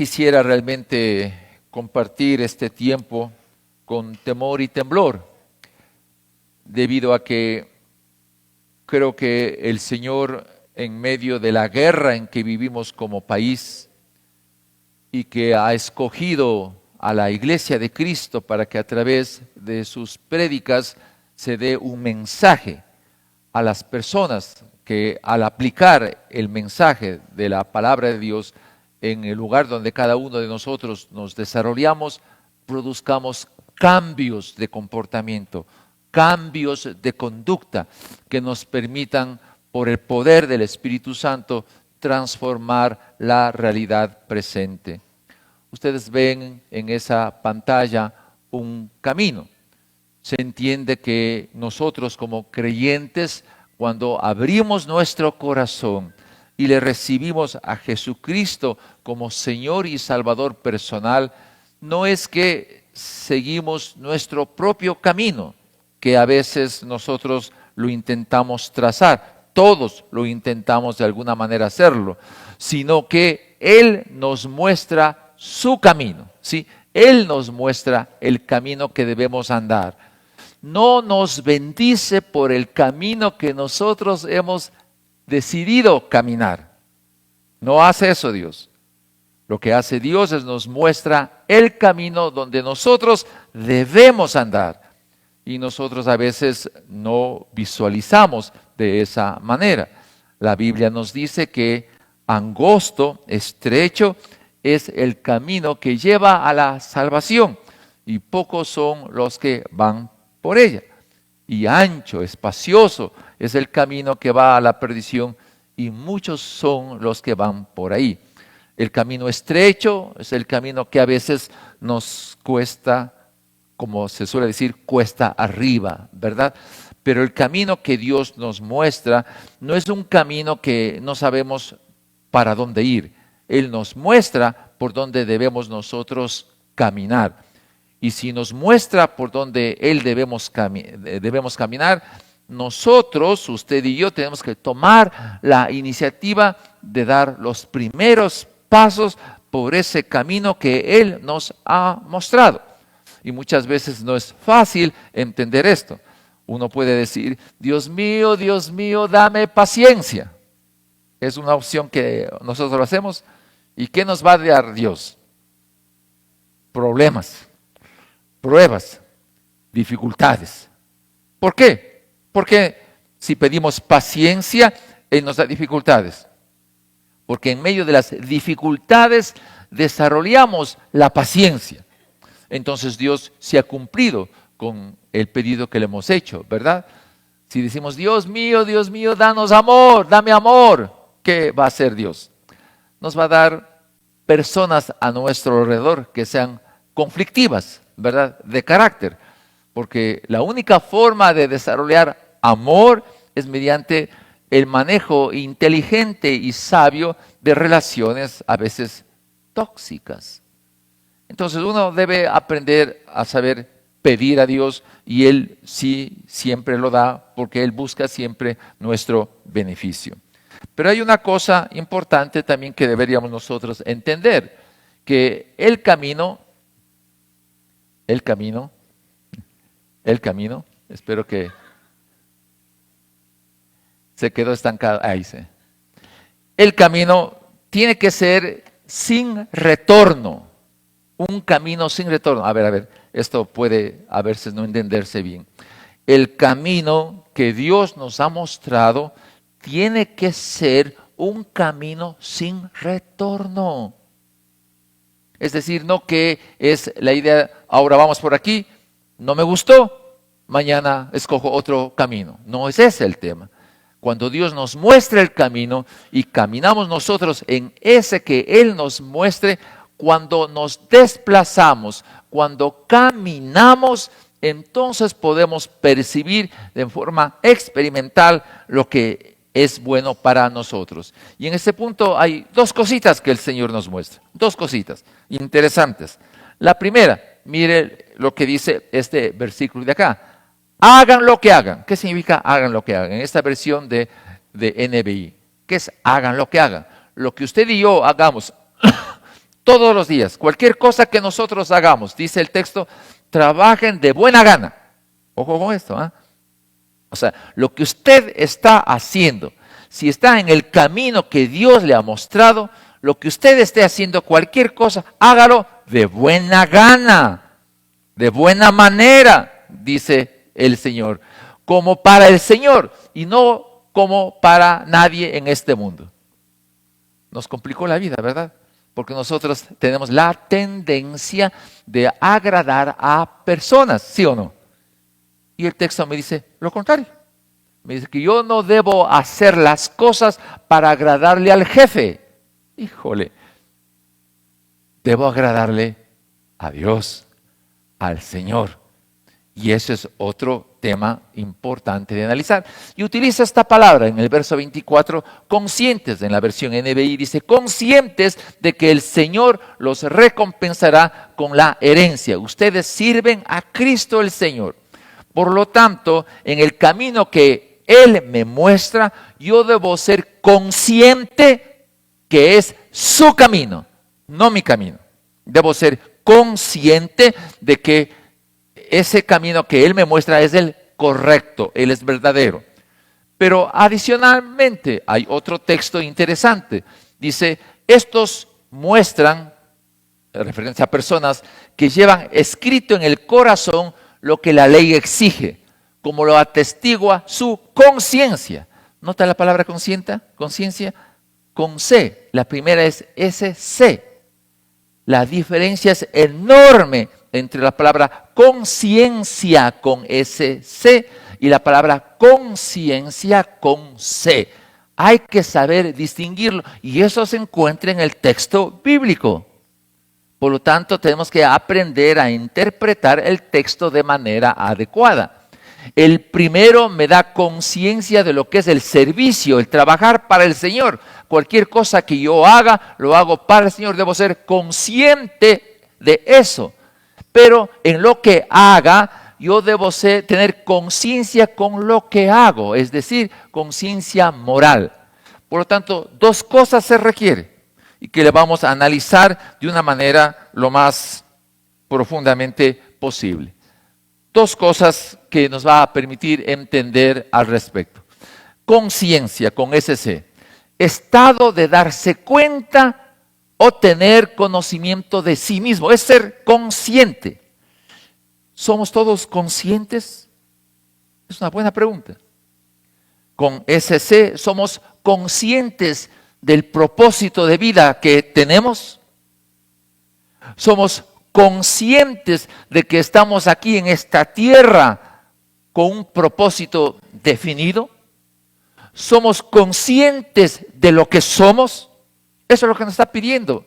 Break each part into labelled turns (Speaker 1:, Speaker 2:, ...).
Speaker 1: quisiera realmente compartir este tiempo con temor y temblor, debido a que creo que el Señor, en medio de la guerra en que vivimos como país y que ha escogido a la Iglesia de Cristo para que a través de sus prédicas se dé un mensaje a las personas que, al aplicar el mensaje de la palabra de Dios en el lugar donde cada uno de nosotros nos desarrollamos, produzcamos cambios de comportamiento, cambios de conducta que nos permitan, por el poder del Espíritu Santo, transformar la realidad presente. Ustedes ven en esa pantalla un camino. Se entiende que nosotros como creyentes, cuando abrimos nuestro corazón y le recibimos a Jesucristo como Señor y Salvador personal, no es que seguimos nuestro propio camino, que a veces nosotros lo intentamos trazar, todos lo intentamos de alguna manera hacerlo, sino que Él nos muestra su camino, ¿sí? Él nos muestra el camino que debemos andar. No nos bendice por el camino que nosotros hemos decidido caminar. No hace eso Dios. Lo que hace Dios es nos muestra el camino donde nosotros debemos andar. Y nosotros a veces no visualizamos de esa manera. La Biblia nos dice que angosto, estrecho, es el camino que lleva a la salvación y pocos son los que van por ella. Y ancho, espacioso es el camino que va a la perdición y muchos son los que van por ahí. El camino estrecho es el camino que a veces nos cuesta, como se suele decir, cuesta arriba, ¿verdad? Pero el camino que Dios nos muestra no es un camino que no sabemos para dónde ir. Él nos muestra por dónde debemos nosotros caminar. Y si nos muestra por dónde Él debemos caminar, nosotros, usted y yo, tenemos que tomar la iniciativa de dar los primeros pasos por ese camino que Él nos ha mostrado. Y muchas veces no es fácil entender esto. Uno puede decir, Dios mío, dame paciencia. Es una opción que nosotros lo hacemos. ¿Y qué nos va a dar Dios? Problemas, pruebas, dificultades. ¿Por qué? Porque si pedimos paciencia, Él nos da dificultades. Porque en medio de las dificultades desarrollamos la paciencia. Entonces Dios se ha cumplido con el pedido que le hemos hecho, ¿verdad? Si decimos, Dios mío, danos amor, dame amor, ¿qué va a hacer Dios? Nos va a dar personas a nuestro alrededor que sean conflictivas, ¿verdad? De carácter. Porque la única forma de desarrollar amor es mediante el manejo inteligente y sabio de relaciones a veces tóxicas. Entonces uno debe aprender a saber pedir a Dios y Él sí siempre lo da porque Él busca siempre nuestro beneficio. Pero hay una cosa importante también que deberíamos nosotros entender, que el camino, espero que se quedó estancado, ahí sí. El camino tiene que ser sin retorno, un camino sin retorno. A ver, esto puede a veces no entenderse bien. El camino que Dios nos ha mostrado tiene que ser un camino sin retorno. Es decir, no que es la idea, ahora vamos por aquí, no me gustó, mañana escojo otro camino. No es ese el tema. Cuando Dios nos muestra el camino y caminamos nosotros en ese que Él nos muestre, cuando nos desplazamos, cuando caminamos, entonces podemos percibir de forma experimental lo que es bueno para nosotros. Y en este punto hay dos cositas que el Señor nos muestra, dos cositas interesantes. La primera, mire lo que dice este versículo de acá. Hagan lo que hagan. ¿Qué significa hagan lo que hagan? En esta versión de NBI, ¿qué es hagan lo que hagan? Lo que usted y yo hagamos todos los días. Cualquier cosa que nosotros hagamos, dice el texto, trabajen de buena gana. Ojo con esto, ¿eh? O sea, lo que usted está haciendo, si está en el camino que Dios le ha mostrado, lo que usted esté haciendo, cualquier cosa, hágalo de buena gana, de buena manera, dice el Señor, como para el Señor y no como para nadie en este mundo. Nos complicó la vida, ¿verdad? Porque nosotros tenemos la tendencia de agradar a personas, ¿sí o no? Y el texto me dice lo contrario. Me dice que yo no debo hacer las cosas para agradarle al jefe. Híjole, debo agradarle a Dios, al Señor. Y ese es otro tema importante de analizar. Y utiliza esta palabra en el verso 24, conscientes, en la versión NBI dice, conscientes de que el Señor los recompensará con la herencia. Ustedes sirven a Cristo el Señor. Por lo tanto, en el camino que Él me muestra, yo debo ser consciente que es su camino, no mi camino. Debo ser consciente de que ese camino que Él me muestra es el correcto, Él es verdadero. Pero adicionalmente hay otro texto interesante. Dice, estos muestran, en referencia a personas que llevan escrito en el corazón lo que la ley exige, como lo atestigua su conciencia. ¿Nota la palabra conciencia? Con C. La primera es SC. La diferencia es enorme entre la palabra conciencia con SC y la palabra conciencia con C. Hay que saber distinguirlo y eso se encuentra en el texto bíblico. Por lo tanto, tenemos que aprender a interpretar el texto de manera adecuada. El primero me da conciencia de lo que es el servicio, el trabajar para el Señor. Cualquier cosa que yo haga, lo hago para el Señor. Debo ser consciente de eso. Pero en lo que haga, yo debo tener conciencia con lo que hago, es decir, conciencia moral. Por lo tanto, dos cosas se requieren y que le vamos a analizar de una manera lo más profundamente posible. Dos cosas que nos va a permitir entender al respecto. Conciencia con SC, estado de darse cuenta o tener conocimiento de sí mismo, es ser consciente. ¿Somos todos conscientes? Es una buena pregunta. Con SC, ¿somos conscientes del propósito de vida que tenemos? ¿Somos conscientes de que estamos aquí en esta tierra con un propósito definido? ¿Somos conscientes de lo que somos? Eso es lo que nos está pidiendo.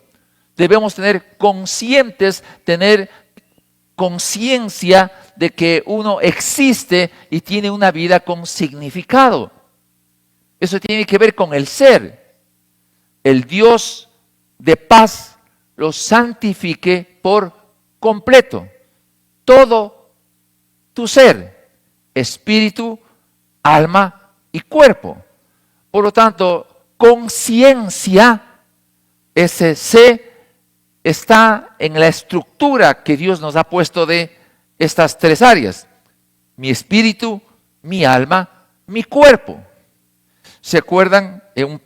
Speaker 1: Debemos tener conciencia de que uno existe y tiene una vida con significado. Eso tiene que ver con el ser. El Dios de paz los santifique por completo. Todo tu ser, espíritu, alma y cuerpo. Por lo tanto, conciencia, ese C, está en la estructura que Dios nos ha puesto de estas tres áreas. Mi espíritu, mi alma, mi cuerpo. ¿Se acuerdan en un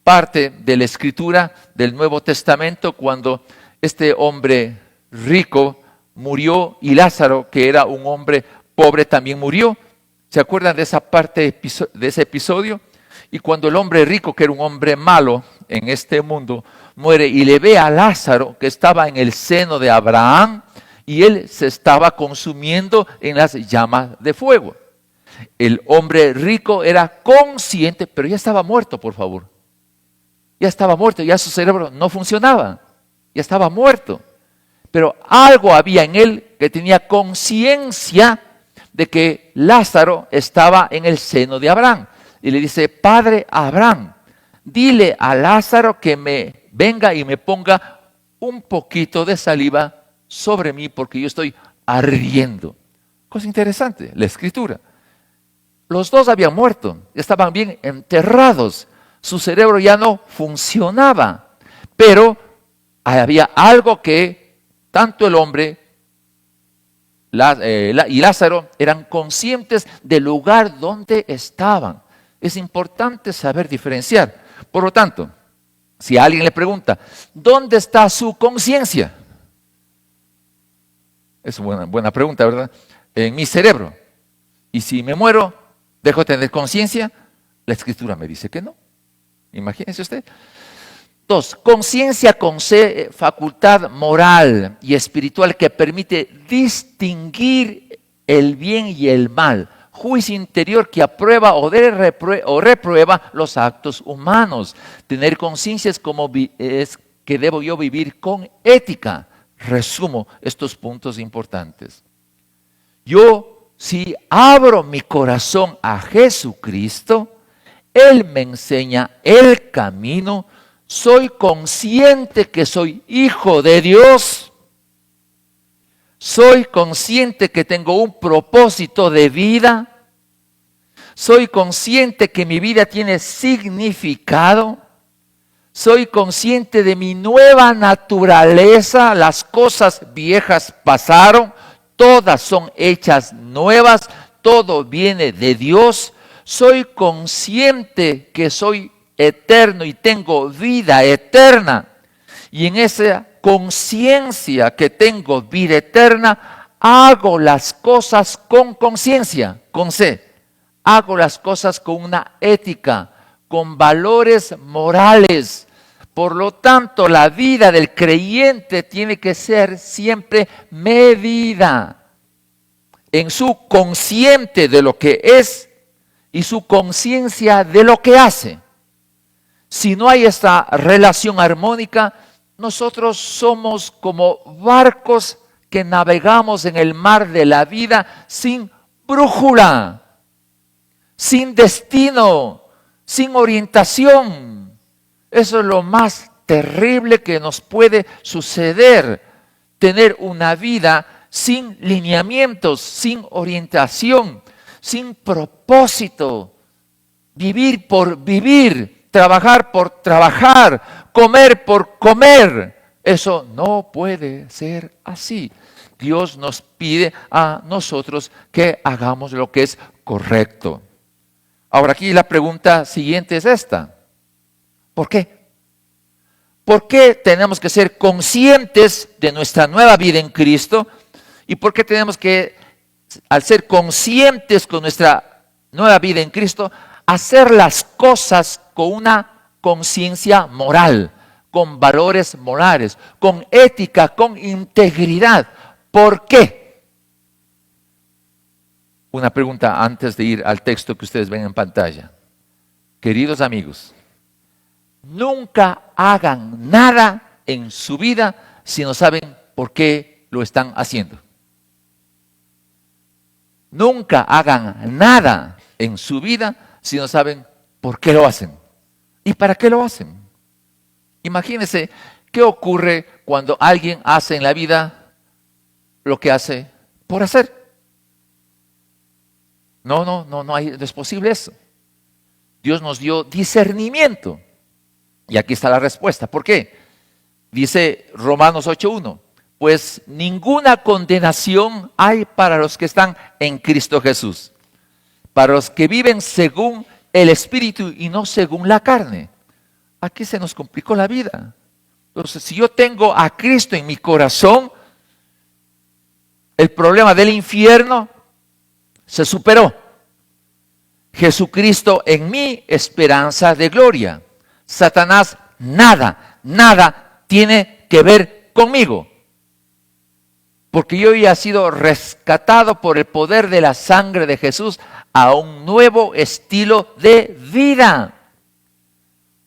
Speaker 1: parte de la escritura del Nuevo Testamento cuando este hombre rico murió y Lázaro, que era un hombre pobre, también murió? ¿Se acuerdan de esa parte, de ese episodio? Y cuando el hombre rico, que era un hombre malo en este mundo, muere y le ve a Lázaro que estaba en el seno de Abraham y él se estaba consumiendo en las llamas de fuego. El hombre rico era consciente, pero ya estaba muerto, por favor. Ya estaba muerto, ya su cerebro no funcionaba, ya estaba muerto. Pero algo había en él que tenía conciencia de que Lázaro estaba en el seno de Abraham. Y le dice, Padre Abraham, dile a Lázaro que me venga y me ponga un poquito de saliva sobre mí porque yo estoy ardiendo. Cosa interesante, la escritura. Los dos habían muerto, estaban bien enterrados. Su cerebro ya no funcionaba, pero había algo que tanto el hombre y Lázaro eran conscientes del lugar donde estaban. Es importante saber diferenciar. Por lo tanto, si alguien le pregunta, ¿dónde está su conciencia? Es una buena pregunta, ¿verdad? En mi cerebro. Y si me muero, ¿dejo de tener conciencia? La Escritura me dice que no. Imagínese usted. 2. Conciencia con C, facultad moral y espiritual que permite distinguir el bien y el mal. Juicio interior que aprueba o reprueba los actos humanos. Tener conciencia es que debo yo vivir con ética. Resumo estos puntos importantes. Yo, si abro mi corazón a Jesucristo, Él me enseña el camino. Soy consciente que soy hijo de Dios. Soy consciente que tengo un propósito de vida. Soy consciente que mi vida tiene significado. Soy consciente de mi nueva naturaleza. Las cosas viejas pasaron. Todas son hechas nuevas. Todo viene de Dios. Soy consciente que soy eterno y tengo vida eterna. Y en esa conciencia que tengo vida eterna, hago las cosas con conciencia, con C. Hago las cosas con una ética, con valores morales. Por lo tanto, la vida del creyente tiene que ser siempre medida en su consciente de lo que es y su conciencia de lo que hace. Si no hay esta relación armónica, nosotros somos como barcos que navegamos en el mar de la vida sin brújula, sin destino, sin orientación. Eso es lo más terrible que nos puede suceder, tener una vida sin lineamientos, sin orientación, sin propósito, vivir por vivir. Trabajar por trabajar, comer por comer. Eso no puede ser así. Dios nos pide a nosotros que hagamos lo que es correcto. Ahora aquí la pregunta siguiente es esta. ¿Por qué? ¿Por qué tenemos que ser conscientes de nuestra nueva vida en Cristo? ¿Y por qué tenemos que, al ser conscientes con nuestra nueva vida en Cristo, hacer las cosas con una conciencia moral, con valores morales, con ética, con integridad? ¿Por qué? Una pregunta antes de ir al texto que ustedes ven en pantalla. Queridos amigos, nunca hagan nada en su vida si no saben por qué lo están haciendo. Nunca hagan nada en su vida si no saben por qué lo hacen y para qué lo hacen. Imagínense qué ocurre cuando alguien hace en la vida lo que hace por hacer. No es posible eso. Dios nos dio discernimiento. Y aquí está la respuesta. ¿Por qué? Dice Romanos 8:1. Pues ninguna condenación hay para los que están en Cristo Jesús. Para los que viven según el Espíritu y no según la carne. Aquí se nos complicó la vida. Entonces, si yo tengo a Cristo en mi corazón, el problema del infierno se superó. Jesucristo en mí, esperanza de gloria. Satanás nada tiene que ver conmigo. Porque yo ya he sido rescatado por el poder de la sangre de Jesús a un nuevo estilo de vida.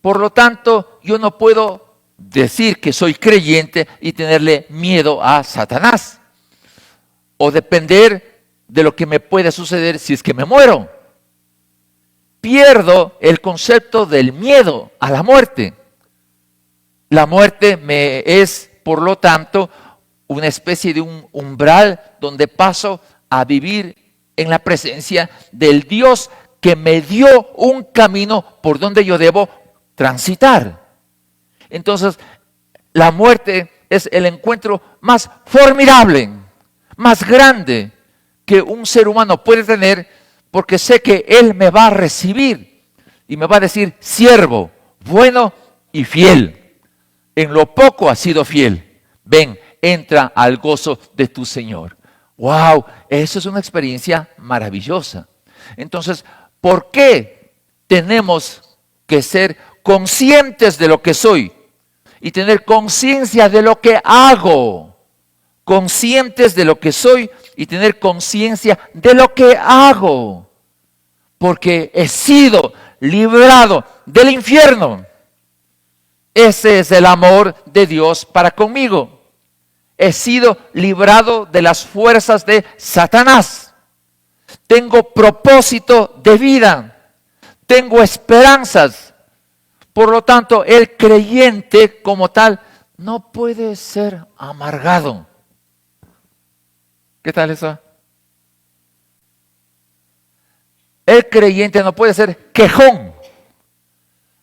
Speaker 1: Por lo tanto, yo no puedo decir que soy creyente y tenerle miedo a Satanás. O depender de lo que me puede suceder si es que me muero. Pierdo el concepto del miedo a la muerte. La muerte me es, por lo tanto, una especie de un umbral donde paso a vivir en la presencia del Dios que me dio un camino por donde yo debo transitar. Entonces, la muerte es el encuentro más formidable, más grande que un ser humano puede tener, porque sé que Él me va a recibir y me va a decir: siervo, bueno y fiel. En lo poco has sido fiel. Ven, entra al gozo de tu Señor. ¡Wow! Eso es una experiencia maravillosa. Entonces, ¿por qué tenemos que ser conscientes de lo que soy y tener conciencia de lo que hago? Conscientes de lo que soy y tener conciencia de lo que hago. Porque he sido librado del infierno. Ese es el amor de Dios para conmigo. He sido librado de las fuerzas de Satanás. Tengo propósito de vida. Tengo esperanzas. Por lo tanto, el creyente como tal no puede ser amargado. ¿Qué tal eso? El creyente no puede ser quejón.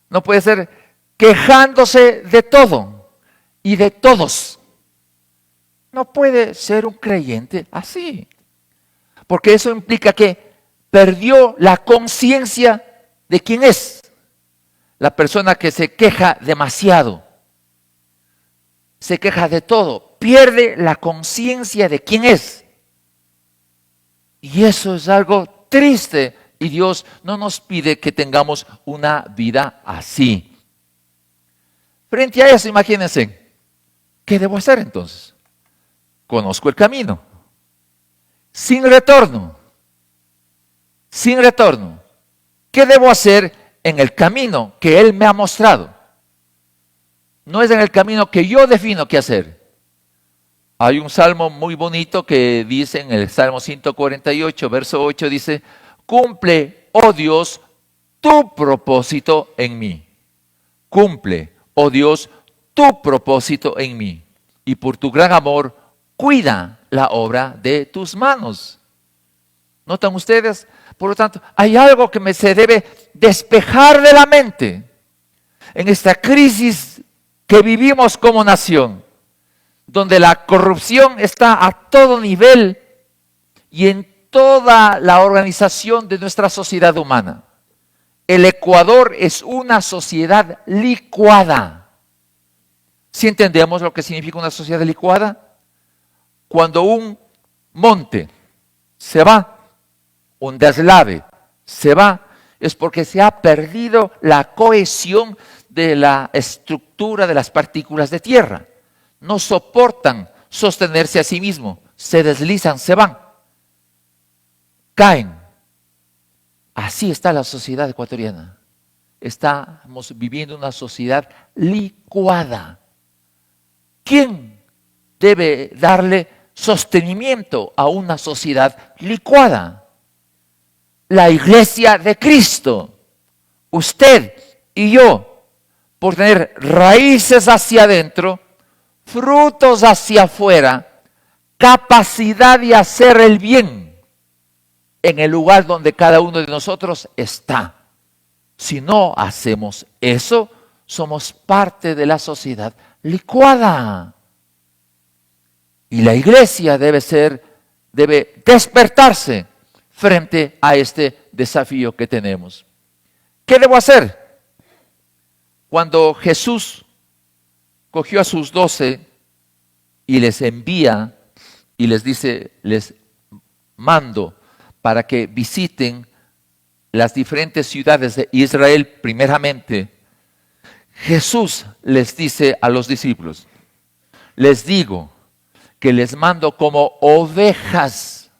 Speaker 1: No puede ser quejándose de todo y de todos. No puede ser un creyente así. Porque eso implica que perdió la conciencia de quién es. La persona que se queja demasiado, se queja de todo, pierde la conciencia de quién es. Y eso es algo triste. Y Dios no nos pide que tengamos una vida así. Frente a eso, imagínense, ¿qué debo hacer entonces? Conozco el camino. Sin retorno. Sin retorno. ¿Qué debo hacer en el camino que Él me ha mostrado? No es en el camino que yo defino qué hacer. Hay un salmo muy bonito que dice en el Salmo 148, verso 8, dice: cumple, oh Dios, tu propósito en mí. Cumple, oh Dios, tu propósito en mí. Y por tu gran amor, cuida la obra de tus manos. ¿Notan ustedes? Por lo tanto, hay algo que se debe despejar de la mente en esta crisis que vivimos como nación, donde la corrupción está a todo nivel y en toda la organización de nuestra sociedad humana. El Ecuador es una sociedad licuada. ¿Sí entendemos lo que significa una sociedad licuada? Cuando un monte se va, un deslave se va, es porque se ha perdido la cohesión de la estructura de las partículas de tierra. No soportan sostenerse a sí mismos, se deslizan, se van, caen. Así está la sociedad ecuatoriana. Estamos viviendo una sociedad licuada. ¿Quién debe darle sostenimiento a una sociedad licuada? La iglesia de Cristo. Usted y yo, por tener raíces hacia adentro, frutos hacia afuera, capacidad de hacer el bien en el lugar donde cada uno de nosotros está. Si no hacemos eso, somos parte de la sociedad licuada. Y la iglesia debe despertarse frente a este desafío que tenemos. ¿Qué debo hacer? Cuando Jesús cogió a sus 12 y les envía y les dice: les mando para que visiten las diferentes ciudades de Israel primeramente, Jesús les dice a los discípulos: les digo que les mando como ovejas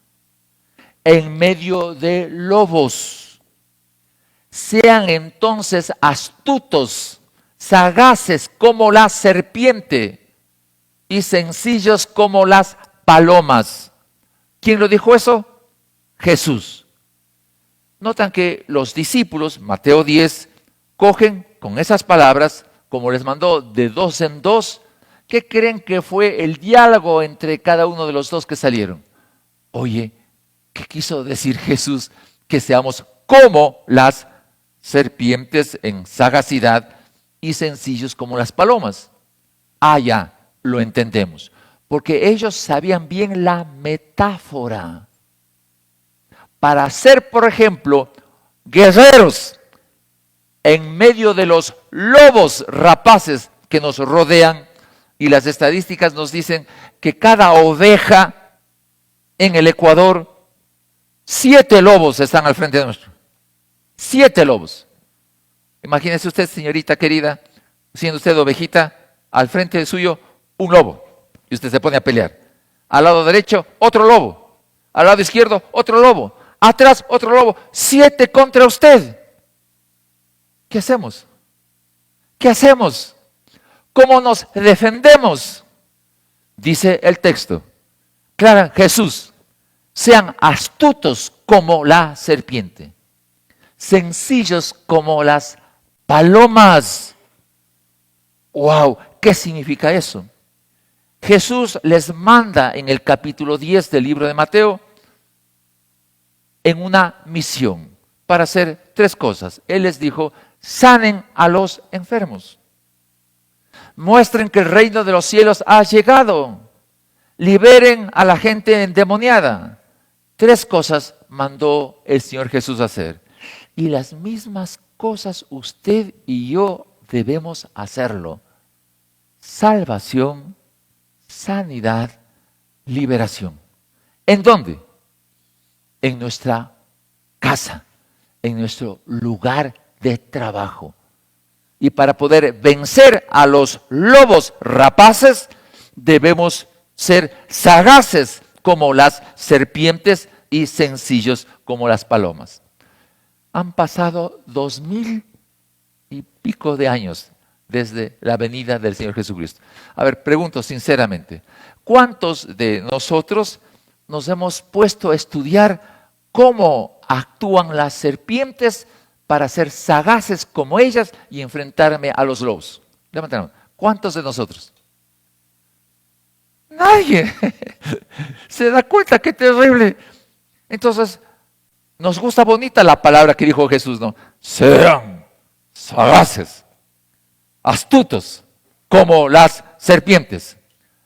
Speaker 1: en medio de lobos. Sean entonces astutos, sagaces como la serpiente y sencillos como las palomas. ¿Quién lo dijo eso? Jesús. Notan que los discípulos, Mateo 10, cogen con esas palabras, como les mandó de dos en dos. ¿Qué creen que fue el diálogo entre cada uno de los dos que salieron? Oye, ¿qué quiso decir Jesús? Que seamos como las serpientes en sagacidad y sencillos como las palomas. Ah, ya, lo entendemos. Porque ellos sabían bien la metáfora. Para ser, por ejemplo, guerreros en medio de los lobos rapaces que nos rodean, y las estadísticas nos dicen que cada oveja en el Ecuador, 7 lobos están al frente de nuestro. 7 lobos. Imagínese usted, señorita querida, siendo usted ovejita, al frente de suyo, un lobo. Y usted se pone a pelear. Al lado derecho, otro lobo. Al lado izquierdo, otro lobo. Atrás, otro lobo. 7 contra usted. ¿Qué hacemos? ¿Qué hacemos? ¿Cómo nos defendemos? Dice el texto. Claro, Jesús, sean astutos como la serpiente, sencillos como las palomas. ¡Wow! ¿Qué significa eso? Jesús les manda en el capítulo 10 del libro de Mateo en una misión para hacer 3 cosas. Él les dijo, sanen a los enfermos, muestren que el reino de los cielos ha llegado, liberen a la gente endemoniada. 3 cosas mandó el Señor Jesús a hacer. Y las mismas cosas usted y yo debemos hacerlo. Salvación, sanidad, liberación. ¿En dónde? En nuestra casa, en nuestro lugar de trabajo. Y para poder vencer a los lobos rapaces, debemos ser sagaces como las serpientes y sencillos como las palomas. Han pasado 2000 y pico de años desde la venida del Señor Jesucristo. A ver, pregunto sinceramente, ¿cuántos de nosotros nos hemos puesto a estudiar cómo actúan las serpientes para ser sagaces como ellas y enfrentarme a los lobos? Levanten la mano. ¿Cuántos de nosotros? Nadie. Se da cuenta, qué terrible. Entonces, nos gusta bonita la palabra que dijo Jesús, ¿no? Sean sagaces, astutos como las serpientes,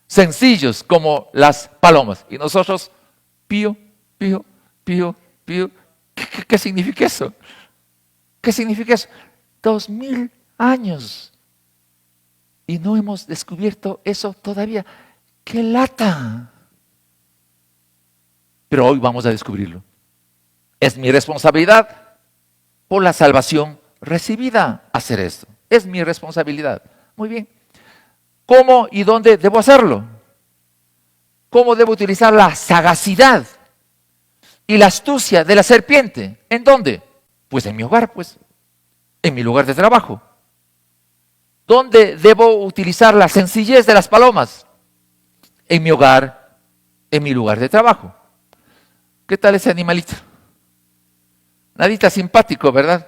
Speaker 1: sencillos como las palomas. Y nosotros, pío, pío, pío, pío. ¿Qué significa eso? ¿Qué significa eso? 2000 años. Y no hemos descubierto eso todavía. ¡Qué lata! Pero hoy vamos a descubrirlo. Es mi responsabilidad por la salvación recibida hacer esto. Es mi responsabilidad. Muy bien. ¿Cómo y dónde debo hacerlo? ¿Cómo debo utilizar la sagacidad y la astucia de la serpiente? ¿En dónde? Pues en mi hogar, pues. En mi lugar de trabajo. ¿Dónde debo utilizar la sencillez de las palomas? En mi hogar, en mi lugar de trabajo. ¿Qué tal ese animalito? Nadita simpático, ¿verdad?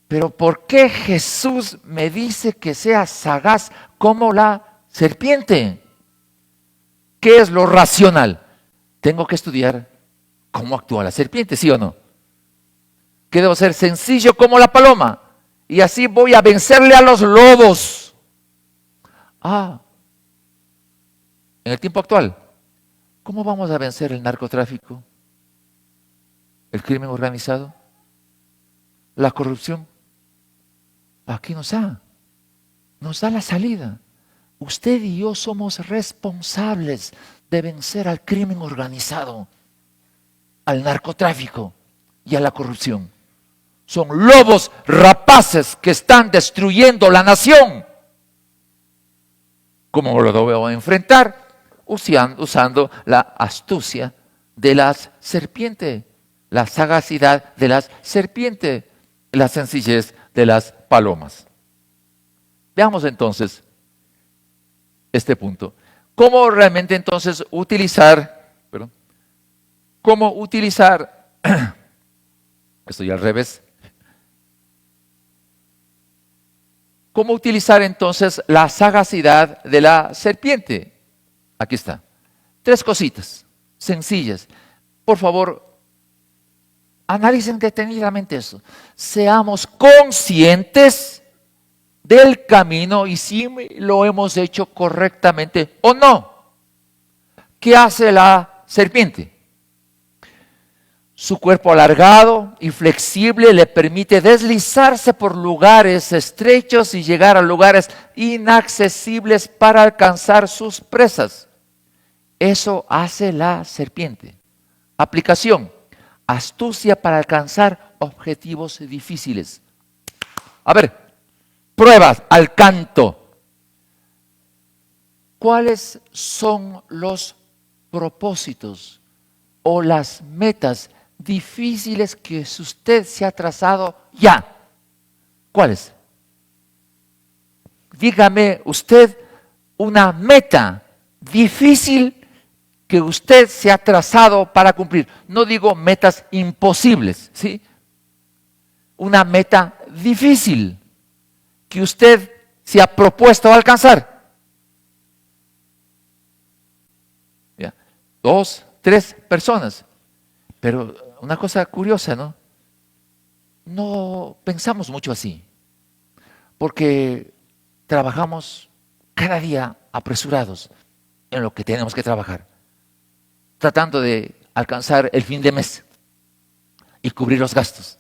Speaker 1: Pero ¿por qué Jesús me dice que sea sagaz como la serpiente? ¿Qué es lo racional? Tengo que estudiar cómo actúa la serpiente, ¿sí o no? ¿Qué debo ser? Sencillo como la paloma. Y así voy a vencerle a los lobos. En el tiempo actual, ¿cómo vamos a vencer el narcotráfico? ¿El crimen organizado? ¿La corrupción? Aquí nos da la salida. Usted y yo somos responsables de vencer al crimen organizado, al narcotráfico y a la corrupción. Son lobos rapaces que están destruyendo la nación. ¿Cómo lo debo enfrentar? Usando la astucia de las serpientes, la sagacidad de las serpientes, la sencillez de las palomas. Veamos entonces este punto. ¿Cómo realmente entonces utilizar, estoy al revés. ¿Cómo utilizar entonces la sagacidad de la serpiente? Aquí está. 3 cositas sencillas. Por favor, analicen detenidamente eso. Seamos conscientes del camino y si lo hemos hecho correctamente o no. ¿Qué hace la serpiente? Su cuerpo alargado y flexible le permite deslizarse por lugares estrechos y llegar a lugares inaccesibles para alcanzar sus presas. Eso hace la serpiente. Aplicación: astucia para alcanzar objetivos difíciles. A ver, pruebas al canto. ¿Cuáles son los propósitos o las metas difíciles que usted se ha trazado ya? ¿Cuáles? Dígame usted una meta difícil que usted se ha trazado para cumplir. No digo metas imposibles, ¿sí? Una meta difícil que usted se ha propuesto alcanzar. ¿Ya? 2, 3 personas. Pero una cosa curiosa, ¿no? No pensamos mucho así, porque trabajamos cada día apresurados en lo que tenemos que trabajar, tratando de alcanzar el fin de mes y cubrir los gastos.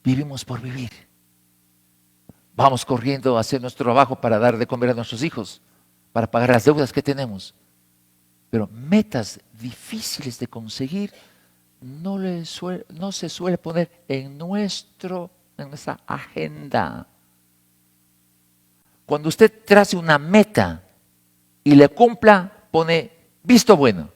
Speaker 1: Vivimos por vivir. Vamos corriendo a hacer nuestro trabajo para dar de comer a nuestros hijos, para pagar las deudas que tenemos. Pero metas difíciles de conseguir no se suele poner en nuestra agenda. Cuando usted trace una meta y le cumpla, pone visto bueno.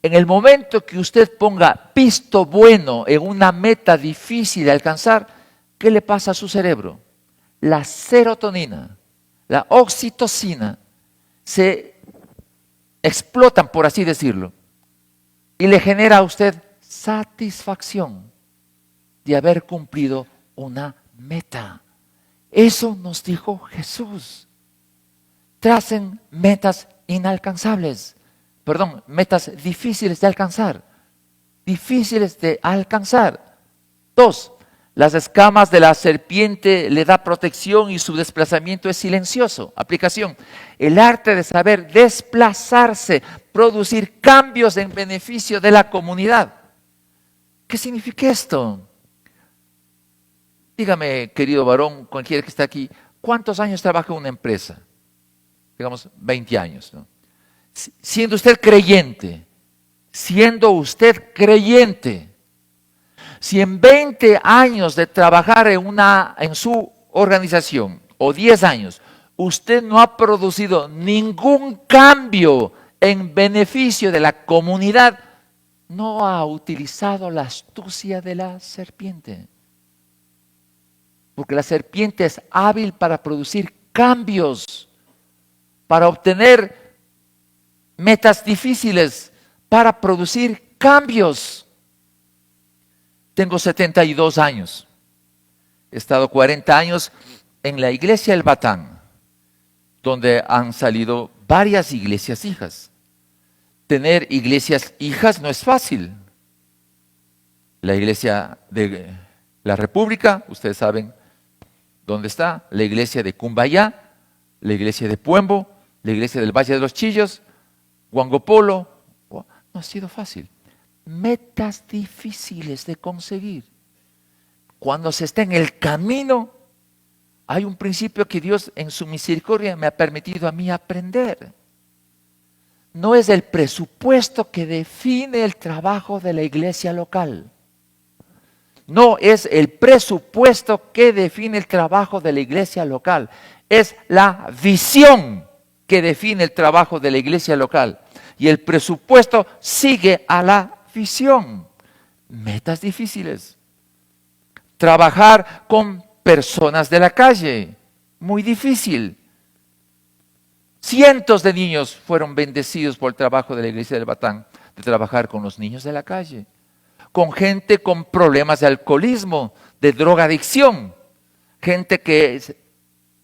Speaker 1: En el momento que usted ponga visto bueno en una meta difícil de alcanzar, ¿qué le pasa a su cerebro? La serotonina, la oxitocina se explotan, por así decirlo, y le genera a usted satisfacción de haber cumplido una meta. Eso nos dijo Jesús. Tracen metas inalcanzables, metas difíciles de alcanzar. Difíciles de alcanzar. 2, las escamas de la serpiente le da protección y su desplazamiento es silencioso. Aplicación: el arte de saber desplazarse, producir cambios en beneficio de la comunidad. ¿Qué significa esto? Dígame, querido varón, cualquiera que está aquí, ¿cuántos años trabaja en una empresa? Digamos 20 años, ¿no? Siendo usted creyente, si en 20 años de trabajar en su organización, o 10 años, usted no ha producido ningún cambio en beneficio de la comunidad, no ha utilizado la astucia de la serpiente. Porque la serpiente es hábil para producir cambios, para obtener metas difíciles, para producir cambios. Tengo 72 años. He estado 40 años en la iglesia El Batán, donde han salido varias iglesias hijas. Tener iglesias hijas no es fácil. La iglesia de la República, ustedes saben dónde está, la iglesia de Cumbayá, la iglesia de Puembo, la iglesia del Valle de los Chillos, Huangopolo. No ha sido fácil. Metas difíciles de conseguir. Cuando se está en el camino, hay un principio que Dios en su misericordia me ha permitido a mí aprender. No es el presupuesto que define el trabajo de la iglesia local. No es el presupuesto que define el trabajo de la iglesia local. Es la visión que define el trabajo de la iglesia local. Y el presupuesto sigue a la visión. Metas difíciles. Trabajar con personas de la calle. Muy difícil. Cientos de niños fueron bendecidos por el trabajo de la iglesia del Batán, de trabajar con los niños de la calle, con gente con problemas de alcoholismo, de drogadicción, gente que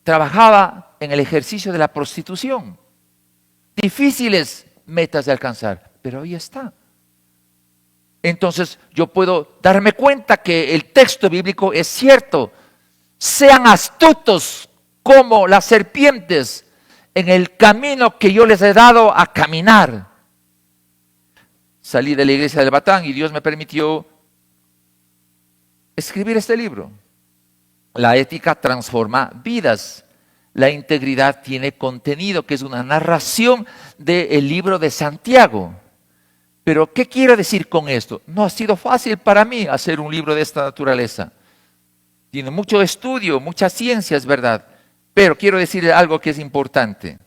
Speaker 1: trabajaba en el ejercicio de la prostitución. Difíciles metas de alcanzar, pero ahí está. Entonces yo puedo darme cuenta que el texto bíblico es cierto. Sean astutos como las serpientes en el camino que yo les he dado a caminar. Salí de la iglesia del Batán y Dios me permitió escribir este libro. La ética transforma vidas. La integridad tiene contenido, que es una narración del libro de Santiago. Pero, ¿qué quiero decir con esto? No ha sido fácil para mí hacer un libro de esta naturaleza. Tiene mucho estudio, mucha ciencia, es verdad. Pero quiero decirle algo que es importante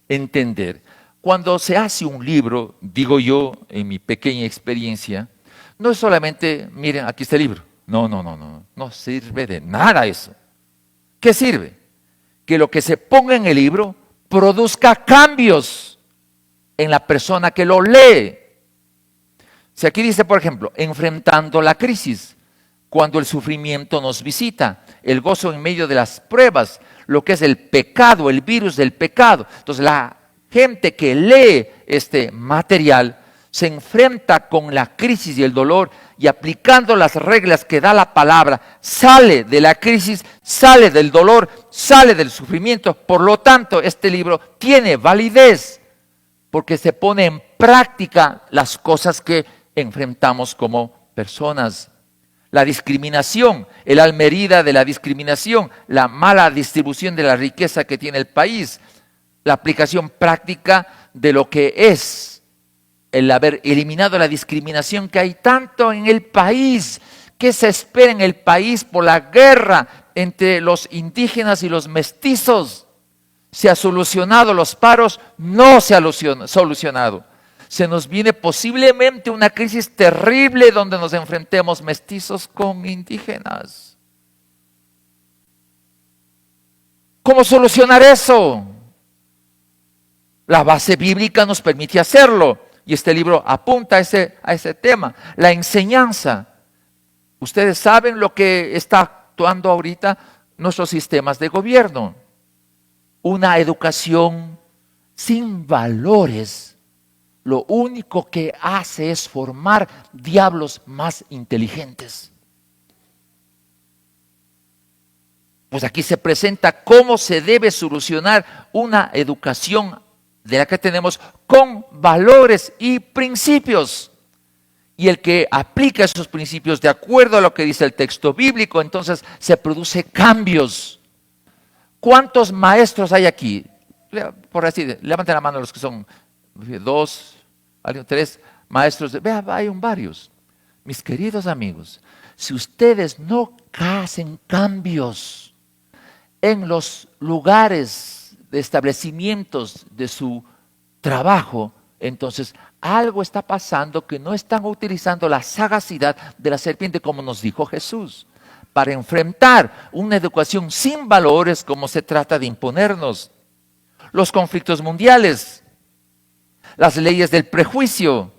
Speaker 1: entender. Cuando se hace un libro, digo yo, en mi pequeña experiencia, no es solamente, miren, aquí está el libro. No sirve de nada eso. ¿Qué sirve? Que lo que se ponga en el libro produzca cambios en la persona que lo lee. Si aquí dice, por ejemplo, enfrentando la crisis, cuando el sufrimiento nos visita, el gozo en medio de las pruebas, lo que es el pecado, el virus del pecado. Entonces la gente que lee este material se enfrenta con la crisis y el dolor y aplicando las reglas que da la palabra, sale de la crisis, sale del dolor, sale del sufrimiento. Por lo tanto, este libro tiene validez porque se pone en práctica las cosas que enfrentamos como personas. La discriminación, el alma herida de la discriminación, la mala distribución de la riqueza que tiene el país, la aplicación práctica de lo que es el haber eliminado la discriminación que hay tanto en el país. ¿Qué se espera en el país por la guerra entre los indígenas y los mestizos? ¿Se ha solucionado los paros? No se ha solucionado. Se nos viene posiblemente una crisis terrible donde nos enfrentemos mestizos con indígenas. ¿Cómo solucionar eso? La base bíblica nos permite hacerlo. Y este libro apunta a ese tema. La enseñanza. Ustedes saben lo que está actuando ahorita nuestros sistemas de gobierno. Una educación sin valores. Lo único que hace es formar diablos más inteligentes. Pues aquí se presenta cómo se debe solucionar una educación de la que tenemos con valores y principios. Y el que aplica esos principios de acuerdo a lo que dice el texto bíblico, entonces se produce cambios. ¿Cuántos maestros hay aquí? Por así, levanten la mano los que son 2, 3 maestros. Vea, hay varios. Mis queridos amigos, si ustedes no hacen cambios en los lugares de establecimientos de su trabajo, entonces algo está pasando que no están utilizando la sagacidad de la serpiente como nos dijo Jesús, para enfrentar una educación sin valores como se trata de imponernos. Los conflictos mundiales, las leyes del prejuicio,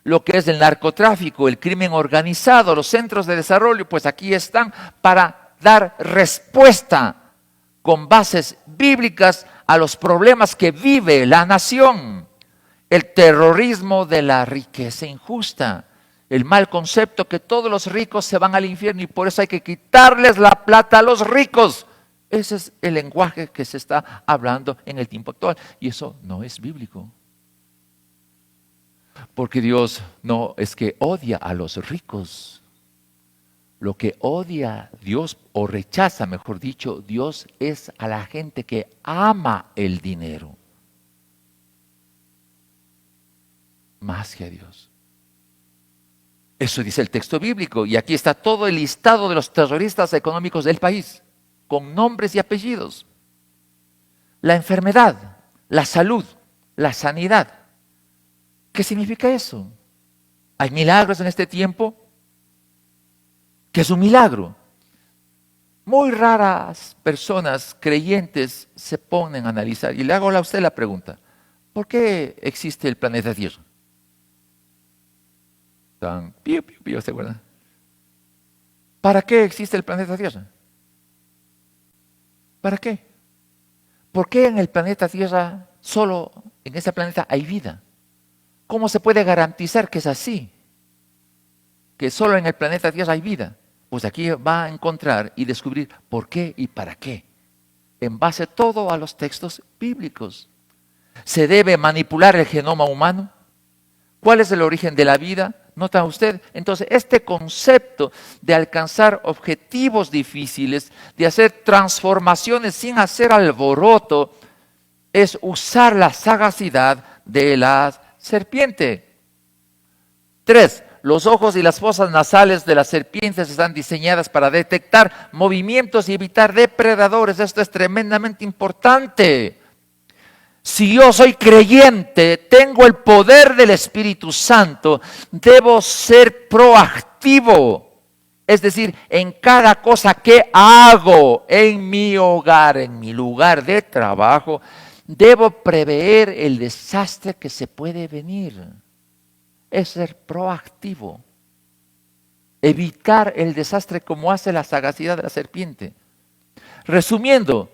Speaker 1: lo que es el narcotráfico, el crimen organizado, los centros de desarrollo, pues aquí están para dar respuesta con bases bíblicas a los problemas que vive la nación. El terrorismo de la riqueza injusta, el mal concepto que todos los ricos se van al infierno y por eso hay que quitarles la plata a los ricos. Ese es el lenguaje que se está hablando en el tiempo actual y eso no es bíblico. Porque Dios no es que odia a los ricos. Lo que odia Dios o rechaza, mejor dicho, Dios es a la gente que ama el dinero. Más que a Dios. Eso dice el texto bíblico. Y aquí está todo el listado de los terroristas económicos del país, con nombres y apellidos. La enfermedad, la salud, la sanidad. ¿Qué significa eso? ¿Hay milagros en este tiempo? ¿Qué es un milagro? Muy raras personas creyentes se ponen a analizar. Y le hago a usted la pregunta. ¿Por qué existe el planeta Tierra? Tan pío, pío, pío, ¿se acuerdan? ¿Para qué existe el planeta Tierra? ¿Para qué? ¿Por qué en el planeta Tierra, solo en ese planeta hay vida? ¿Cómo se puede garantizar que es así? Que solo en el planeta Tierra hay vida. Pues aquí va a encontrar y descubrir por qué y para qué. en base todo a los textos bíblicos. ¿Se debe manipular el genoma humano? ¿Cuál es el origen de la vida? ¿Nota usted? Entonces, este concepto de alcanzar objetivos difíciles, de hacer transformaciones sin hacer alboroto, es usar la sagacidad de la serpiente. 3. Los ojos y las fosas nasales de las serpientes están diseñadas para detectar movimientos y evitar depredadores. Esto es tremendamente importante. Si yo soy creyente, tengo el poder del Espíritu Santo, debo ser proactivo. Es decir, en cada cosa que hago, en mi hogar, en mi lugar de trabajo, debo prever el desastre que se puede venir. Es ser proactivo. Evitar el desastre como hace la sagacidad de la serpiente. Resumiendo,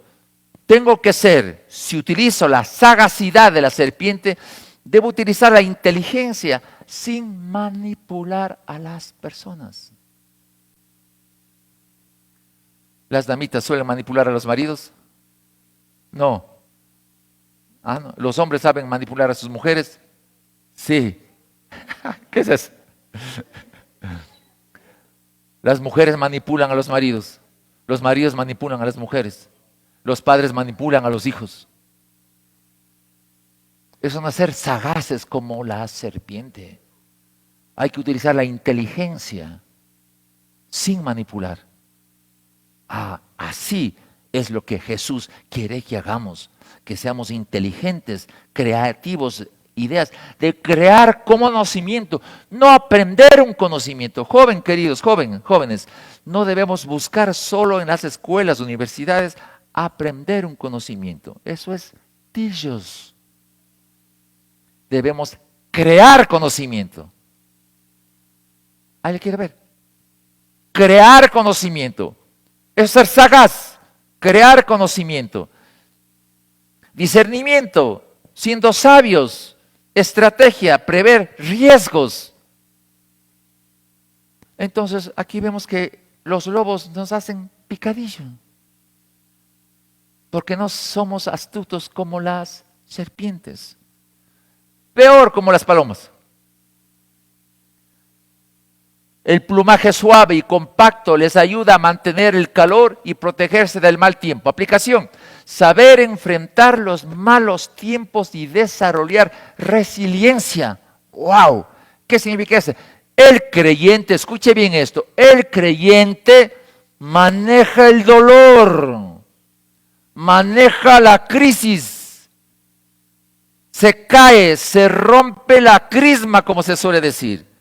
Speaker 1: tengo que ser, si utilizo la sagacidad de la serpiente, debo utilizar la inteligencia sin manipular a las personas. ¿Las damitas suelen manipular a los maridos? No. No. ¿Los hombres saben manipular a sus mujeres? Sí. ¿Qué es eso? Las mujeres manipulan a los maridos manipulan a las mujeres, los padres manipulan a los hijos. Eso no es ser sagaces como la serpiente. Hay que utilizar la inteligencia sin manipular. Así es lo que Jesús quiere que hagamos, que seamos inteligentes, creativos, ideas de crear conocimiento, no aprender un conocimiento. Jóvenes, no debemos buscar solo en las escuelas, universidades, aprender un conocimiento. Eso es tillos. Debemos crear conocimiento. ¿Alguien quiere ver? Crear conocimiento. Es ser sagaz, crear conocimiento. Discernimiento, siendo sabios. Estrategia, prever riesgos. Entonces, aquí vemos que los lobos nos hacen picadillo. Porque no somos astutos como las serpientes. Peor como las palomas. El plumaje suave y compacto les ayuda a mantener el calor y protegerse del mal tiempo. Aplicación: saber enfrentar los malos tiempos y desarrollar resiliencia. ¡Wow! ¿Qué significa eso? El creyente, escuche bien esto, el creyente maneja el dolor, maneja la crisis, se cae, se rompe la crisma, como se suele decir.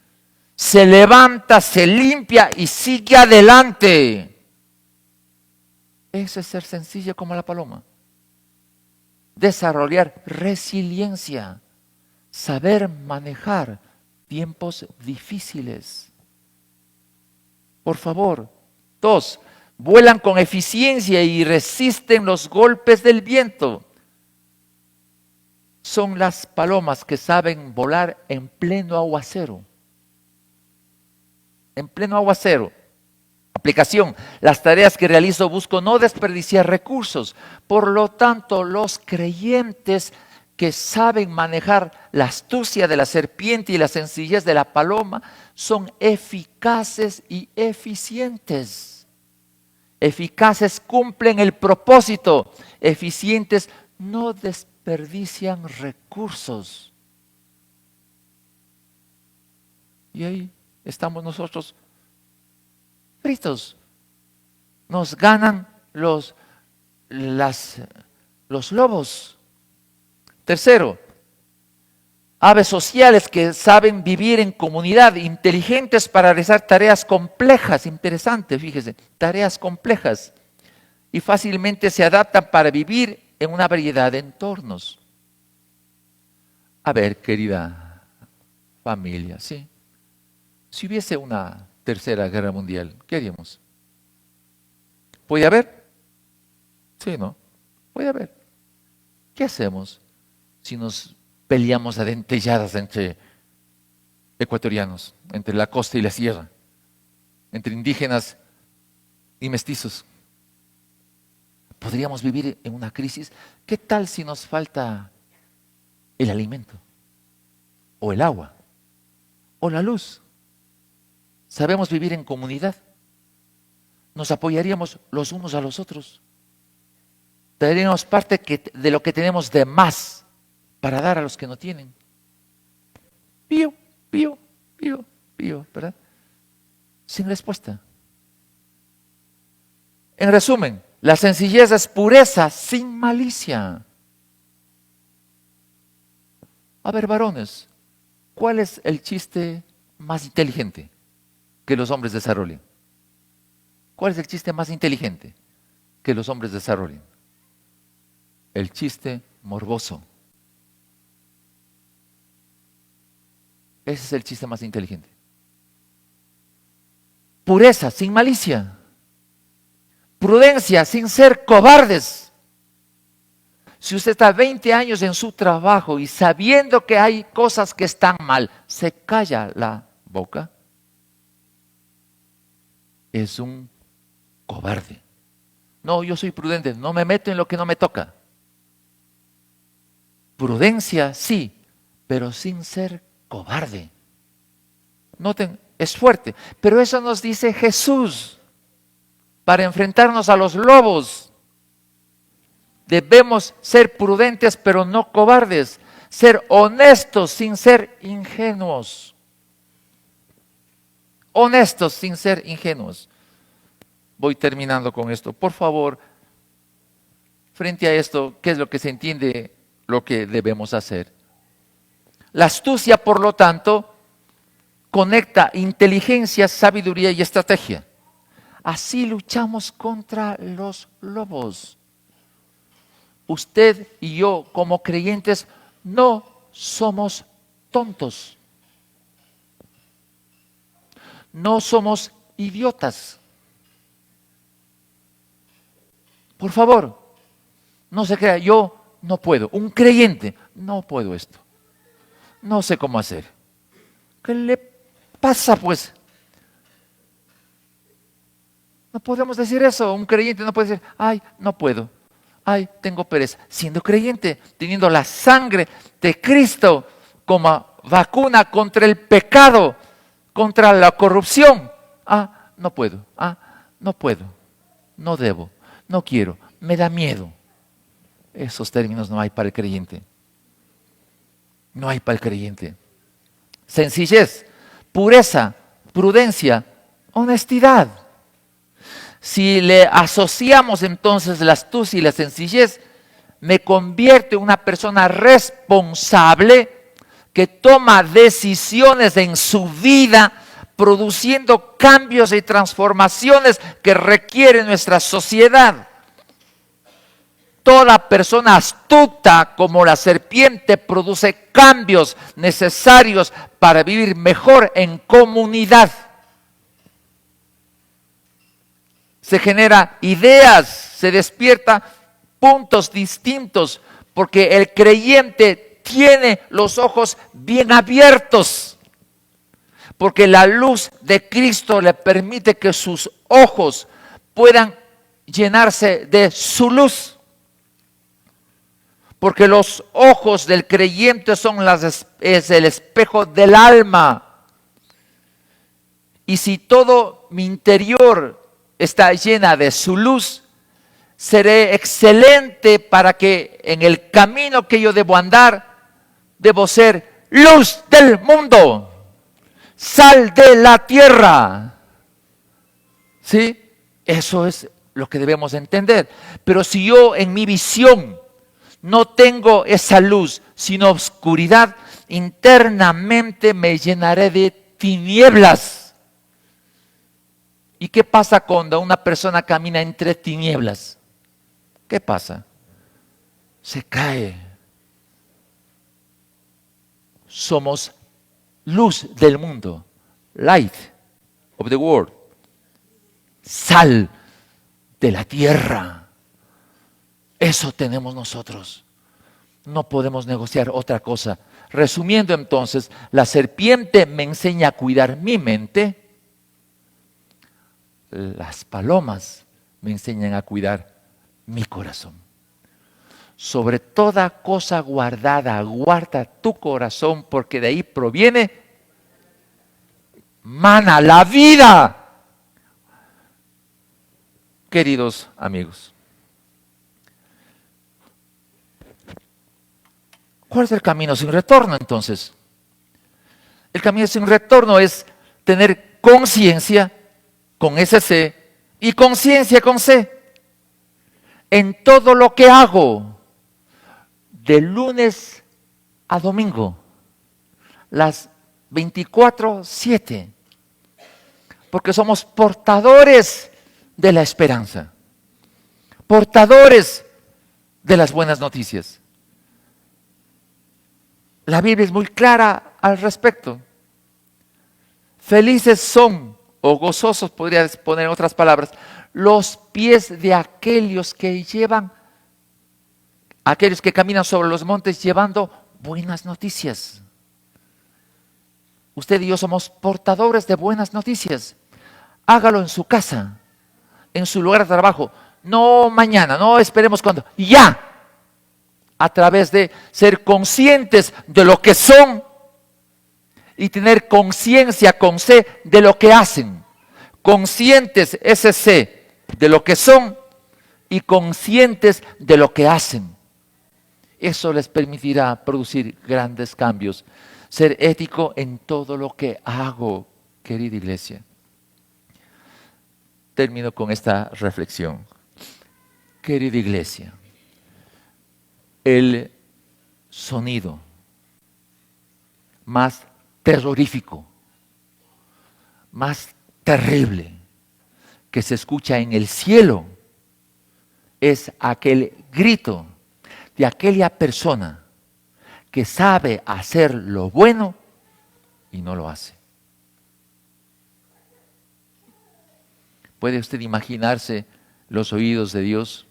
Speaker 1: Se levanta, se limpia y sigue adelante. Eso es ser sencillo como la paloma. Desarrollar resiliencia. Saber manejar tiempos difíciles. Por favor. 2. Vuelan con eficiencia y resisten los golpes del viento. Son las palomas que saben volar en pleno aguacero. En pleno aguacero. Aplicación: las tareas que realizo busco no desperdiciar recursos. Por lo tanto, los creyentes que saben manejar la astucia de la serpiente y la sencillez de la paloma son eficaces y eficientes. Eficaces cumplen el propósito. Eficientes no desperdician recursos. Y ahí estamos nosotros fritos. Nos ganan los lobos. 3. Aves sociales que saben vivir en comunidad, inteligentes para realizar tareas complejas. Interesante, fíjese, tareas complejas. Y fácilmente se adaptan para vivir en una variedad de entornos. A ver, querida familia, ¿sí? Si hubiese una tercera guerra mundial, ¿qué haríamos? ¿Puede haber? Sí, ¿no? Puede haber. ¿Qué hacemos si nos peleamos a dentelladas entre ecuatorianos, entre la costa y la sierra, entre indígenas y mestizos? podríamos vivir en una crisis. ¿Qué tal si nos falta el alimento? ¿O el agua? ¿O la luz? ¿Sabemos vivir en comunidad? ¿Nos apoyaríamos los unos a los otros? ¿Daríamos parte de lo que tenemos de más para dar a los que no tienen? Pío, pío, pío, pío, ¿verdad? Sin respuesta. En resumen, la sencillez es pureza sin malicia. A ver, varones, ¿cuál es el chiste más inteligente que los hombres desarrollen? ¿Cuál es el chiste más inteligente que los hombres desarrollen? El chiste morboso. Ese es el chiste más inteligente. Pureza sin malicia. Prudencia sin ser cobardes. Si usted está 20 años en su trabajo y sabiendo que hay cosas que están mal, se calla la boca, es un cobarde. No, yo soy prudente, no me meto en lo que no me toca. Prudencia sí, pero sin ser cobarde. Noten, es fuerte, pero eso nos dice Jesús. Para enfrentarnos a los lobos, debemos ser prudentes, pero no cobardes. Ser honestos sin ser ingenuos. Honestos sin ser ingenuos. Voy terminando con esto. Por favor, frente a esto, ¿qué es lo que se entiende lo que debemos hacer? La astucia, por lo tanto, conecta inteligencia, sabiduría y estrategia. Así luchamos contra los lobos. Usted y yo, como creyentes, no somos tontos. No somos idiotas. Por favor, no se crea, yo no puedo. Un creyente, no puedo esto. No sé cómo hacer. ¿Qué le pasa, pues? No podemos decir eso. Un creyente no puede decir, ay, no puedo. Ay, tengo pereza. Siendo creyente, teniendo la sangre de Cristo como vacuna contra el pecado, contra la corrupción. Ah, no puedo. Ah, no puedo. No debo. No quiero. Me da miedo. Esos términos no hay para el creyente. No hay para el creyente. Sencillez, pureza, prudencia, honestidad. Si le asociamos entonces la astucia y la sencillez, me convierto en una persona responsable que toma decisiones en su vida, produciendo cambios y transformaciones que requiere nuestra sociedad. Toda persona astuta como la serpiente produce cambios necesarios para vivir mejor en comunidad. Se genera ideas, se despierta puntos distintos, porque el creyente tiene los ojos bien abiertos, porque la luz de Cristo le permite que sus ojos puedan llenarse de su luz. Porque los ojos del creyente es el espejo del alma. Y si todo mi interior está llena de su luz, seré excelente para que en el camino que yo debo andar, debo ser luz del mundo, sal de la tierra. ¿Sí? Eso es lo que debemos entender. Pero si yo en mi visión no tengo esa luz, sino oscuridad, internamente me llenaré de tinieblas. ¿Y qué pasa cuando una persona camina entre tinieblas? ¿Qué pasa? Se cae. Somos luz del mundo, light of the world, sal de la tierra. Eso tenemos nosotros. No podemos negociar otra cosa. Resumiendo entonces, la serpiente me enseña a cuidar mi mente. Las palomas me enseñan a cuidar mi corazón. Sobre toda cosa guardada, guarda tu corazón, porque de ahí proviene mana, la vida. Queridos amigos, ¿cuál es el camino sin retorno entonces? El camino sin retorno es tener conciencia con ese C y conciencia con C en todo lo que hago, de lunes a domingo, las 24/7, porque somos portadores de la esperanza, portadores de las buenas noticias. La Biblia es muy clara al respecto. Felices son, o gozosos podría poner en otras palabras, los pies de aquellos que caminan sobre los montes llevando buenas noticias. Usted y yo somos portadores de buenas noticias. Hágalo en su casa, en su lugar de trabajo. No mañana, no esperemos cuando. Ya. A través de ser conscientes de lo que son y tener conciencia con C de lo que hacen. Conscientes, ese C, de lo que son y conscientes de lo que hacen. Eso les permitirá producir grandes cambios. Ser ético en todo lo que hago, querida iglesia. Termino con esta reflexión. Querida iglesia, el sonido más terrorífico, más terrible que se escucha en el cielo es aquel grito de aquella persona que sabe hacer lo bueno y no lo hace. ¿Puede usted imaginarse los oídos de Dios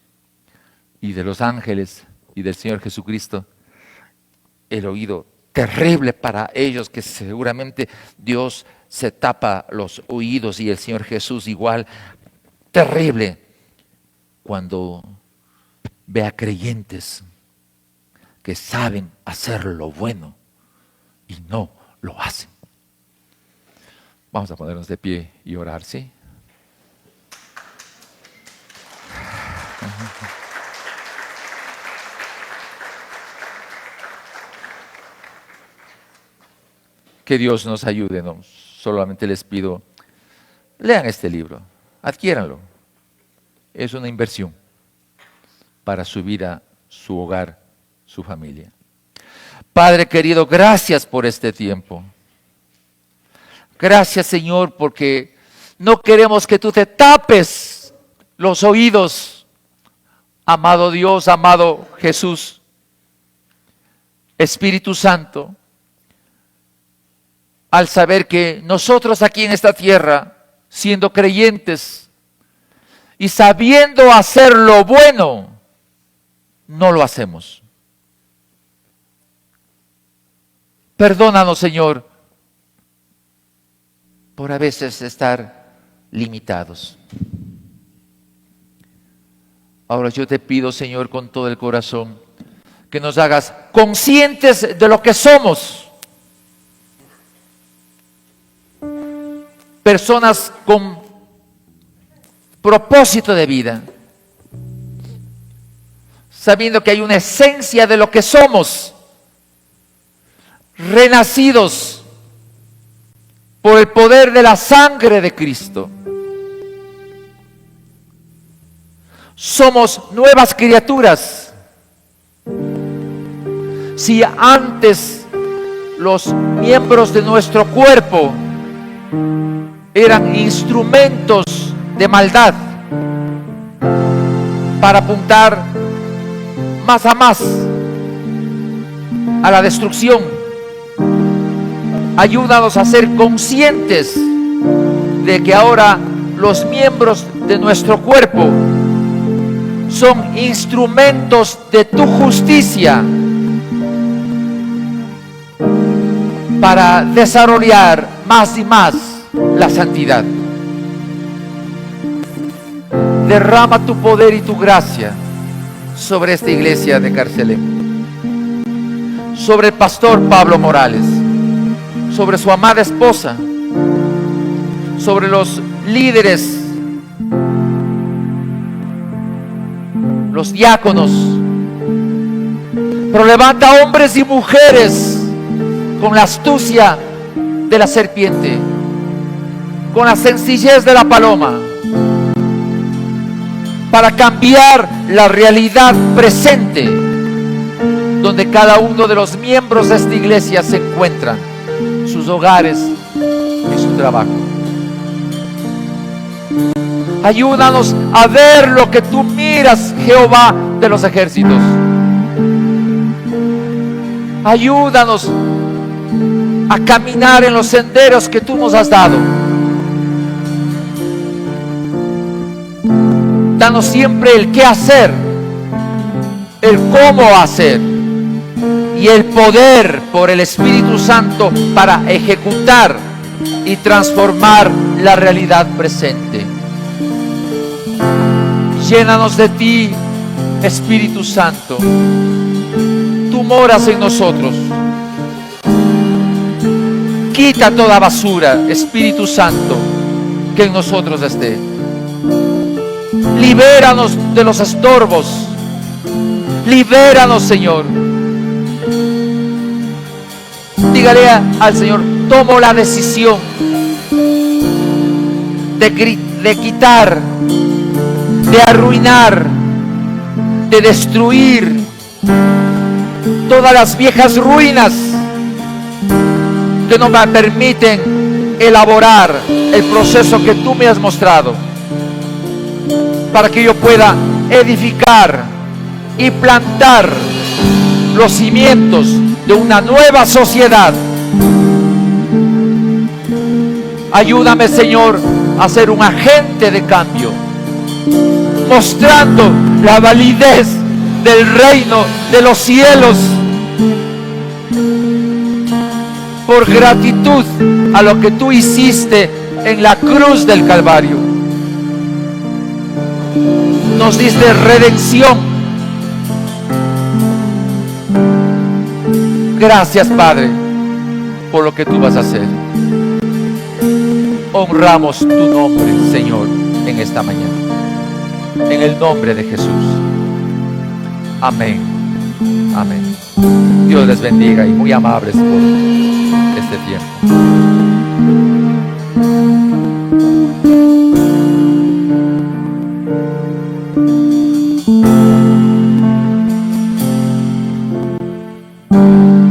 Speaker 1: y de los ángeles y del Señor Jesucristo? El oído terrible para ellos, que seguramente Dios se tapa los oídos, y el Señor Jesús igual, terrible, cuando ve a creyentes que saben hacer lo bueno y no lo hacen. Vamos a ponernos de pie y orar, ¿sí? Que Dios nos ayude, ¿no? Solamente les pido, lean este libro, adquiéranlo. Es una inversión para su vida, su hogar, su familia. Padre querido, gracias por este tiempo. Gracias, Señor, porque no queremos que tú te tapes los oídos, amado Dios, amado Jesús, Espíritu Santo, al saber que nosotros aquí en esta tierra, siendo creyentes y sabiendo hacer lo bueno, no lo hacemos. Perdónanos, Señor, por a veces estar limitados. Ahora yo te pido, Señor, con todo el corazón, que nos hagas conscientes de lo que somos. Personas con propósito de vida, sabiendo que hay una esencia de lo que somos, renacidos por el poder de la sangre de Cristo. Somos nuevas criaturas. Si antes los miembros de nuestro cuerpo eran instrumentos de maldad para apuntar más a la destrucción, ayúdanos a ser conscientes de que ahora los miembros de nuestro cuerpo son instrumentos de tu justicia para desarrollar más y más la santidad. derrama tu poder y tu gracia sobre esta iglesia de Carcelén, sobre el pastor Pablo Morales, sobre su amada esposa, sobre los líderes, los diáconos. Pero levanta hombres y mujeres con la astucia de la serpiente, con la sencillez de la paloma, para cambiar la realidad presente donde cada uno de los miembros de esta iglesia se encuentran, sus hogares y su trabajo. Ayúdanos a ver lo que tú miras, Jehová de los ejércitos. Ayúdanos a caminar en los senderos que tú nos has dado. Danos siempre el qué hacer, el cómo hacer y el poder por el Espíritu Santo para ejecutar y transformar la realidad presente. Llénanos de ti, Espíritu Santo. Tú moras en nosotros. Quita toda basura, Espíritu Santo, que en nosotros esté. Libéranos de los estorbos. Libéranos, Señor. Dígale al Señor: tomo la decisión de quitar, de arruinar, de destruir todas las viejas ruinas que no me permiten elaborar el proceso que tú me has mostrado, para que yo pueda edificar y plantar los cimientos de una nueva sociedad. Ayúdame, Señor, a ser un agente de cambio, mostrando la validez del reino de los cielos, por gratitud a lo que tú hiciste en la cruz del Calvario. Nos diste redención. Gracias, Padre, por lo que tú vas a hacer. Honramos tu nombre, Señor, en esta mañana. En el nombre de Jesús. Amén. Amén. Dios les bendiga y muy amables por este tiempo.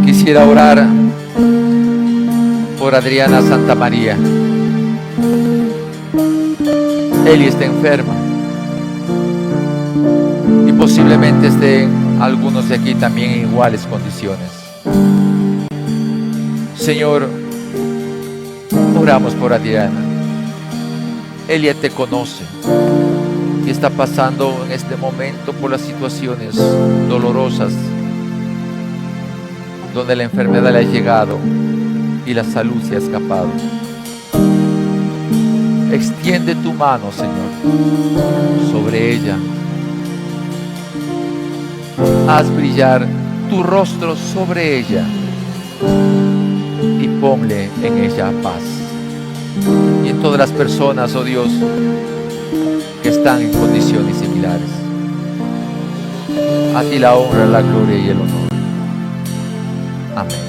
Speaker 1: Quisiera orar por Adriana Santamaría. Eli está enferma y posiblemente estén algunos de aquí también en iguales condiciones. Señor, oramos por Adriana. Ella te conoce y está pasando en este momento por las situaciones dolorosas donde la enfermedad le ha llegado y la salud se ha escapado. Extiende tu mano, Señor, sobre ella. Haz brillar tu rostro sobre ella y ponle en ella paz. Y en todas las personas, oh Dios, que están en condiciones similares. A ti la honra, la gloria y el honor. Amén.